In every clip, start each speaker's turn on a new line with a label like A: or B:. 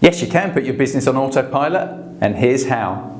A: Yes, you can put your business on autopilot, and here's how.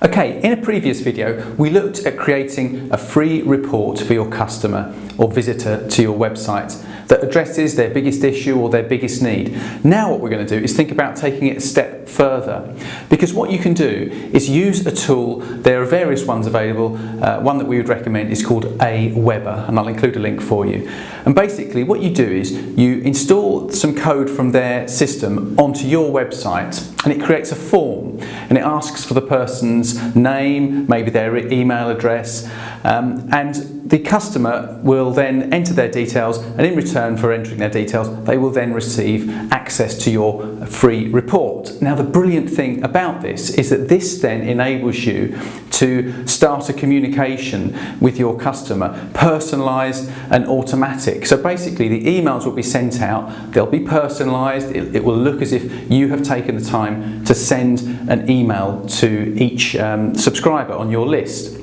A: Okay, in a previous video, we looked at creating a free report for your customer or visitor to your website that addresses their biggest issue or their biggest need. Now what we're going to do is think about taking it a step further, because what you can do is use a tool. There are various ones available. One that we would recommend is called Pickaweb, and I'll include a link for you. And basically what you do is you install some code from their system onto your website, and it creates a form, and it asks for the person's name, maybe their email address, and the customer will then enter their details, and in return for entering their details, they will then receive access to your free report. Now, the brilliant thing about this is that this then enables you to start a communication with your customer, personalised and automatic. So basically the emails will be sent out, they'll be personalised, it will look as if you have taken the time to send an email to each subscriber on your list.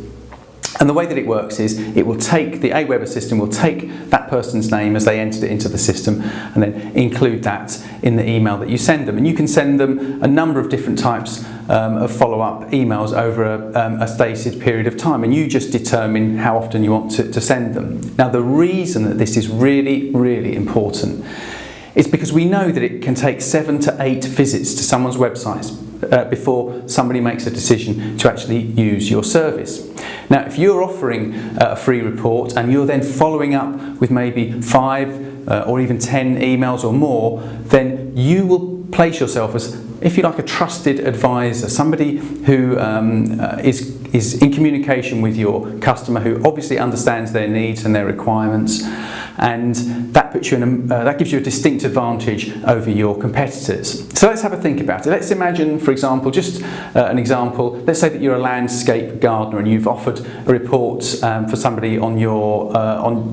A: And the way that it works is it will take, the Pickaweb system will take that person's name as they entered it into the system and then include that in the email that you send them. And you can send them a number of different types of follow-up emails over a stated period of time, and you just determine how often you want to send them. Now, the reason that this is really, really important is because we know that it can take 7 to 8 visits to someone's website before somebody makes a decision to actually use your service. Now, if you're offering a free report and you're then following up with maybe 5 or even 10 emails or more, then you will place yourself as, if you like, a trusted advisor, somebody who is in communication with your customer, who obviously understands their needs and their requirements, and that puts you in that gives you a distinct advantage over your competitors. So let's have a think about it. Let's imagine, for example, just an example. Let's say that you're a landscape gardener and you've offered a report for somebody on your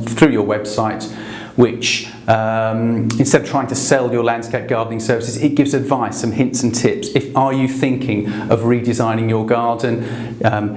A: through your website, which instead of trying to sell your landscape gardening services, it gives advice, some hints and tips. Are you thinking of redesigning your garden?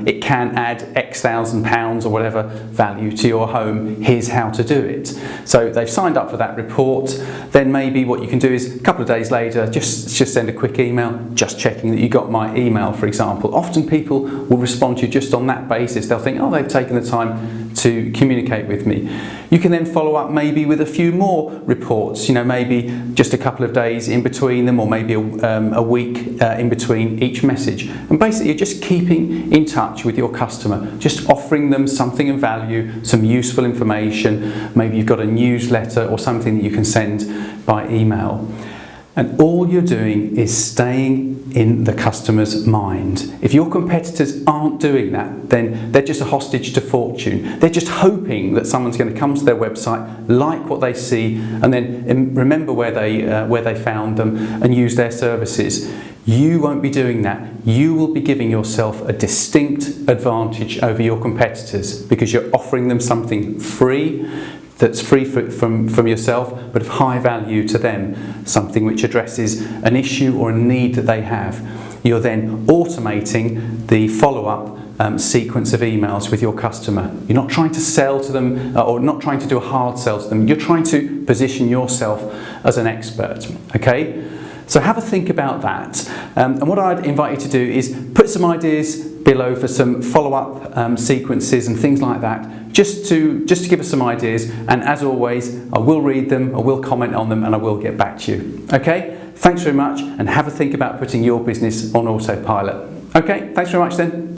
A: It can add X thousand pounds or whatever value to your home. Here's how to do it. So they've signed up for that report. Then maybe what you can do is a couple of days later, just send a quick email, just checking that you got my email, for example. Often people will respond to you just on that basis. They'll think, oh, they've taken the time to communicate with me. You can then follow up maybe with a few more reports, maybe just a couple of days in between them, or maybe a week in between each message. And basically you're just keeping in touch with your customer, just offering them something of value, some useful information. Maybe you've got a newsletter or something that you can send by email. And all you're doing is staying in the customer's mind. If your competitors aren't doing that, then they're just a hostage to fortune. They're just hoping that someone's going to come to their website, like what they see, and then remember where they found them and use their services. You won't be doing that. You will be giving yourself a distinct advantage over your competitors because you're offering them something free, that's free from yourself, but of high value to them, something which addresses an issue or a need that they have. You're then automating the follow-up sequence of emails with your customer. You're not trying to sell to them or not trying to do a hard sell to them. You're trying to position yourself as an expert, okay? So have a think about that. And what I'd invite you to do is put some ideas below for some follow-up sequences and things like that, just to give us some ideas. And as always, I will read them, I will comment on them, and I will get back to you. Okay? Thanks very much, and have a think about putting your business on autopilot. Okay, thanks very much then.